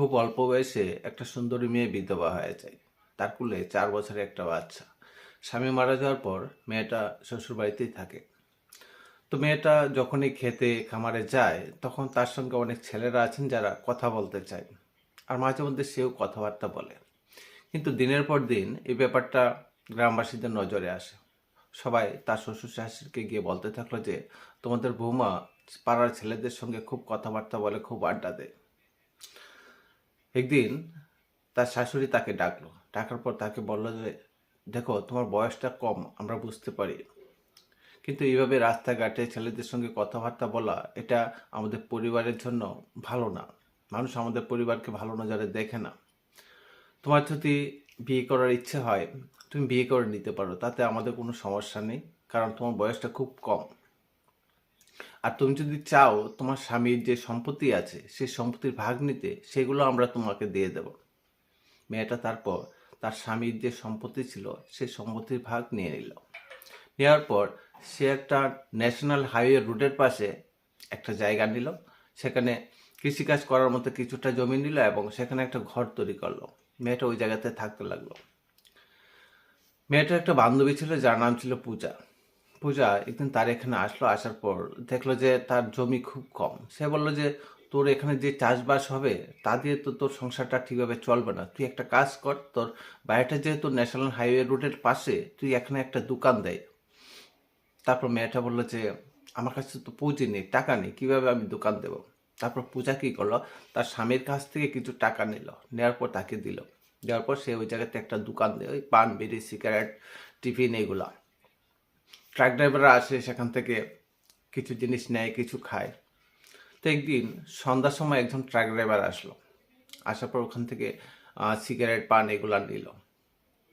খুব অল্প বয়সে একটা সুন্দরী মেয়ে বিধবা হয়ে যায়। তার কোলে 4 বছরের একটা বাচ্চা। স্বামী মারা যাওয়ার পর মেয়েটা শ্বশুরবাড়িতেই থাকে। তো মেয়েটা যখনই খেতে খামারে যায় তখন তার সঙ্গে অনেক ছেলেরা আছেন যারা কথা বলতে চায়, আর মাঝে মধ্যে সেও কথাবার্তা বলে। কিন্তু দিনের পর দিন এই ব্যাপারটা গ্রামবাসীদের নজরে আসে। সবাই তার শ্বশুর শাশুড়িকে গিয়ে বলতে থাকলো যে তোমাদের বৌমা পাড়ার ছেলেদের সঙ্গে খুব কথাবার্তা বলে, খুব আড্ডা দেয়। একদিন তার শাশুড়ি তাকে ডাকলো, ডাকার পর তাকে বলল যে দেখো, তোমার বয়সটা কম আমরা বুঝতে পারি, কিন্তু এইভাবে রাস্তাঘাটে ছেলেদের সঙ্গে কথাবার্তা বলা এটা আমাদের পরিবারের জন্য ভালো না। মানুষ আমাদের পরিবারকে ভালো নজরে দেখে না। তোমার যদি বিয়ে করার ইচ্ছে হয় তুমি বিয়ে করে নিতে পারো, তাতে আমাদের কোনো সমস্যা নেই, কারণ তোমার বয়সটা খুব কম। আর তুমি যদি চাও তোমার স্বামীর যে সম্পত্তি আছে সেই সম্পত্তির ভাগ নিতে, সেগুলো আমরা তোমাকে দিয়ে দেব। মেয়েটা তারপর তার স্বামীর যে সম্পত্তি ছিল সেই সম্পত্তির ভাগ নিয়ে নিল। নেওয়ার পর সে একটা ন্যাশনাল হাইওয়ে রুটের পাশে একটা জায়গা নিল। সেখানে কৃষিকাজ করার মতো কিছুটা জমি নিল এবং সেখানে একটা ঘর তৈরি করলো। মেয়েটা ওই জায়গাতে থাকতে লাগলো। মেয়েটার একটা বান্ধবী ছিল যার নাম ছিল পূজা। পূজা একদিন তার এখানে আসলো, আসার পর দেখলো যে তার জমি খুব কম। সে বলল যে তোর এখানে যে চাষবাস হবে তা দিয়ে তো তোর সংসারটা ঠিকভাবে চলবে না, তুই একটা কাজ কর, তোর বাড়িটা যেহেতু ন্যাশনাল হাইওয়ে রুটের পাশে, তুই এখানে একটা দোকান দেয়। তারপর মেয়েটা বললো যে আমার কাছে তো পুঁজি নেই, টাকা নেই, কিভাবে আমি দোকান দেব। তারপর পূজা কী করলো, তার স্বামীর কাছ থেকে কিছু টাকা নিল, নেওয়ার পর তাকে দিল। দেওয়ার পর সে ওই জায়গাতে একটা দোকান দেয়, ওই পান বিড়ি সিগারেট টিফিন এগুলা। ট্রাক ড্রাইভাররা আসে, সেখান থেকে কিছু জিনিস নেয়, কিছু খায়। তো একদিন সন্ধ্যার সময় একজন ট্রাক ড্রাইভার আসলো। আসার পর ওখান থেকে সিগারেট পান এগুলা নিল।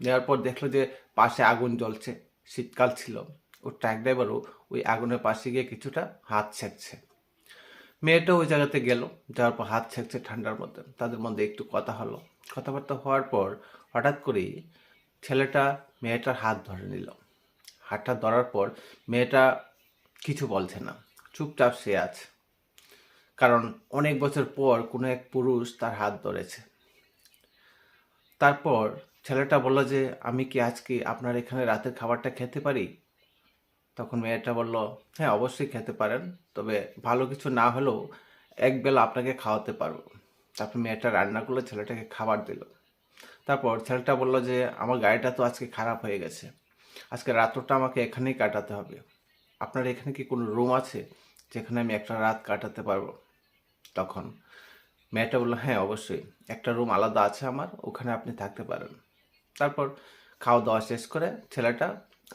নেওয়ার পর দেখলো যে পাশে আগুন জ্বলছে, শীতকাল ছিল। ও ট্রাক ড্রাইভারও ওই আগুনের পাশে গিয়ে কিছুটা হাত সেঁকছে। মেয়েটা ওই জায়গাতে গেল, যাওয়ার পর হাত সেঁকছে ঠান্ডার মধ্যে। তাদের মধ্যে একটু কথা হলো, কথাবার্তা হওয়ার পর হঠাৎ করেই ছেলেটা মেয়েটার হাত ধরে নিল। হাতটা ধরার পর মেয়েটা কিছু বলছে না, চুপচাপ সে আছে। কারণ অনেক বছর পর কোনো এক পুরুষ তার হাত ধরেছে। তারপর ছেলেটা বলল যে আমি কি আজকে আপনার এখানে রাতের খাবারটা খেতে পারি? তখন মেয়েটা বলল হ্যাঁ, অবশ্যই খেতে পারেন, তবে ভালো কিছু না হলেও একবেলা আপনাকে খাওয়াতে পারবো। তারপর মেয়েটা রান্না করলে ছেলেটাকে খাবার দিল। তারপর ছেলেটা বলল যে আমার গাড়িটা তো আজকে খারাপ হয়ে গেছে, আজকে রাতটা আমাকে এখানেই কাটাতে হবে। আপনার এখানে কি কোনো রুম আছে যেখানে আমি একটা রাত কাটাতে পারবো? তখন মেয়েটা বললো হ্যাঁ, অবশ্যই একটা রুম আলাদা আছে আমার, ওখানে আপনি থাকতে পারেন। তারপর খাওয়া দাওয়া শেষ করে ছেলেটা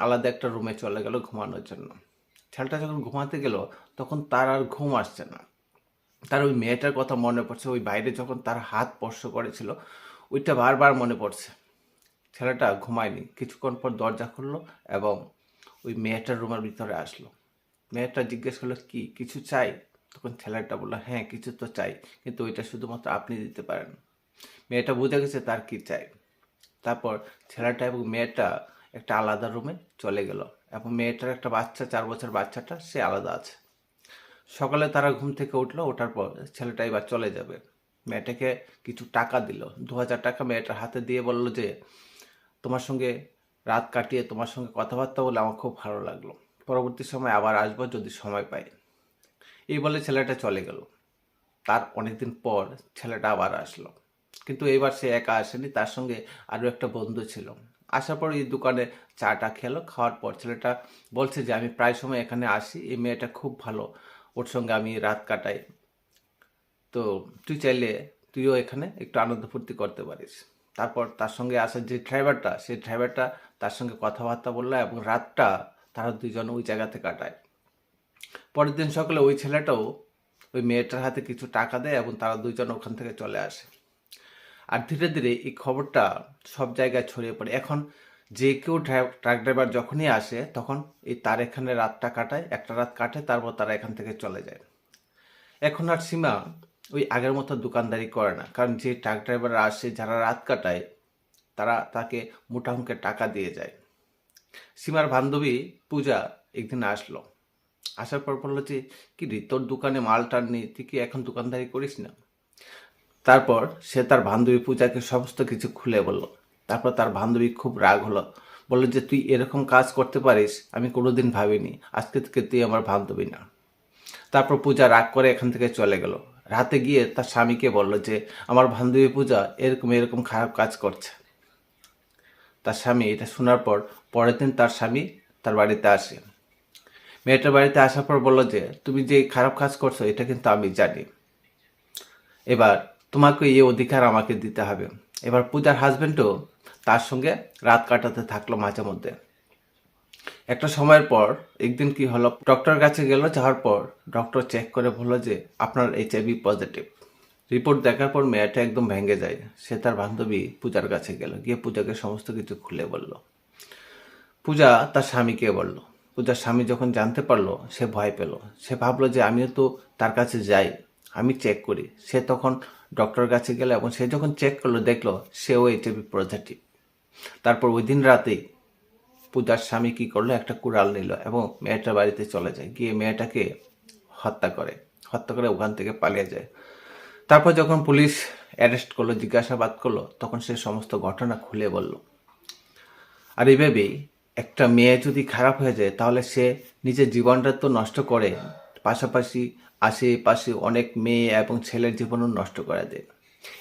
আলাদা একটা রুমে চলে গেল ঘুমানোর জন্য। ছেলেটা যখন ঘুমাতে গেল তখন তার আর ঘুম আসছে না। তার ওই মেয়েটার কথা মনে পড়ছে, ওই বাইরে যখন তার হাত স্পর্শ করেছিল ওইটা বারবার মনে পড়ছে। ছেলেটা ঘুমায়নি, কিছুক্ষণ পর দরজা খুললো এবং ওই মেয়েটার রুমের ভিতরে আসলো। মেয়েটা জিজ্ঞেস করলো কি কিছু চাই? তখন ছেলেটা বললো হ্যাঁ, কিছু তো চাই, কিন্তু ওইটা শুধুমাত্র আপনি দিতে পারেন। মেয়েটা বুঝে গেছে তার কি চাই। তারপর ছেলেটা এবং মেয়েটা একটা আলাদা রুমে চলে গেল এবং মেয়েটার একটা বাচ্চা, 4 বছর বাচ্চাটা সে আলাদা আছে। সকালে তারা ঘুম থেকে উঠলো, ওঠার পর ছেলেটা এবার চলে যাবে। মেয়েটাকে কিছু টাকা দিল, 2000 টাকা মেয়েটার হাতে দিয়ে বলল যে তোমার সঙ্গে রাত কাটিয়ে তোমার সঙ্গে কথাবার্তা বলে আমার খুব ভালো লাগলো, পরবর্তী সময় আবার আসবো যদি সময় পাই। এই বলে ছেলেটা চলে গেল। তার অনেকদিন পর ছেলেটা আবার আসলো, কিন্তু এবার সে একা আসেনি, তার সঙ্গে আরও একটা বন্ধু ছিল। আসার পর এই দোকানে চাটা খেলো, খাওয়ার পর ছেলেটা বলছে যে আমি প্রায় সময় এখানে আসি, এই মেয়েটা খুব ভালো, ওর সঙ্গে আমি রাত কাটাই, তো তুই চাইলে তুইও এখানে একটু আনন্দ ফুর্তি করতে পারিস। তারপর তার সঙ্গে আসা যে ড্রাইভারটা, সেই ড্রাইভারটা তার সঙ্গে কথাবার্তা বললো এবং রাতটা তারা দুজন ওই জায়গাতে কাটায়। পরের দিন সকালে ওই ছেলেটাও ওই মেয়েটার হাতে কিছু টাকা দেয় এবং তারা দুইজন ওখান থেকে চলে আসে। আর ধীরে ধীরে এই খবরটা সব জায়গায় ছড়িয়ে পড়ে। এখন যে কেউ ট্রাক ড্রাইভার যখনই আসে তখন এই তার এখানে রাতটা কাটায়, একটা রাত কাটে, তারপর তারা এখান থেকে চলে যায়। এখন আর সীমা ওই আগের মতো দোকানদারি করে না, কারণ যে ট্রাক ড্রাইভাররা আসে যারা রাত কাটায় তারা তাকে মোটা অঙ্কের টাকা দিয়ে যায়। সীমার বান্ধবী পূজা একদিন আসলো, আসার পর বললো যে কি রে, তোর দোকানে মাল টাল নেই, তুই কি এখন দোকানদারি করিস না? তারপর সে তার বান্ধবী পূজাকে সমস্ত কিছু খুলে বলল। তারপর তার বান্ধবী খুব রাগ হলো, বলল যে তুই এরকম কাজ করতে পারিস আমি কোনোদিন ভাবিনি, আজকে থেকে তুই আমার বান্ধবী না। তারপর পূজা রাগ করে এখান থেকে চলে গেল। রাতে গিয়ে তার স্বামীকে বলল যে আমার বান্ধবী পূজা এরকম এরকম খারাপ কাজ করছে। তার স্বামী এটা শোনার পর পরের দিন তার স্বামী তার বাড়িতে আসে। মেয়েটার বাড়িতে আসার পর বলল যে তুমি যে খারাপ কাজ করছো এটা কিন্তু আমি জানি, এবার তোমাকে এই অধিকার আমাকে দিতে হবে। এবার পূজার হাজবেন্ডও তার সঙ্গে রাত কাটাতে থাকলো মাঝে মধ্যে। একটা সময়ের পর একদিন কি হলো, ডক্টর কাছে গেল, যাওয়ার পর ডক্টর চেক করে বলল যে আপনার HIV পজিটিভ। রিপোর্ট দেখার পর মেয়েটা একদম ভেঙে যায়। সে তার বান্ধবী পূজার কাছে গেল, গিয়ে পূজাকে সমস্ত কিছু খুলে বলল। পূজা তার স্বামীকে বলল। পূজার স্বামী যখন জানতে পারলো সে ভয় পেল। সে ভাবলো যে আমিও তো তার কাছে যাই, আমি চেক করি। সে তখন ডক্টরের কাছে গেল এবং সে যখন চেক করলো দেখলো সেও HIV পজিটিভ। তারপর ওই দিন রাতেই পূজার স্বামী কি করলো, একটা কুড়াল নিল এবং মেয়েটার বাড়িতে চলে যায়, গিয়ে মেয়েটাকে হত্যা করে ওখান থেকে পালিয়ে যায়। তারপর যখন পুলিশ অ্যারেস্ট করলো, জিজ্ঞাসাবাদ করলো, তখন সে সমস্ত ঘটনা খুলে বলল। আর এইভাবেই একটা মেয়ে যদি খারাপ হয়ে যায় তাহলে সে নিজের জীবনটা তো নষ্ট করে, পাশাপাশি আশেপাশে অনেক মেয়ে এবং ছেলের জীবনও নষ্ট করে দেয়।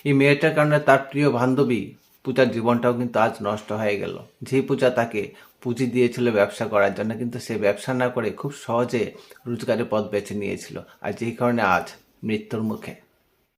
এই মেয়েটার কারণে তার প্রিয় বান্ধবী পূজার জীবনটাও কিন্তু আজ নষ্ট হয়ে গেল। যে পূজা তাকে পুঁজি দিয়েছিল ব্যবসা করার জন্য, কিন্তু সে ব্যবসা না করে খুব সহজে রোজগারের পথ বেছে নিয়েছিল, আর যেই কারণে আজ মৃত্যুর মুখে।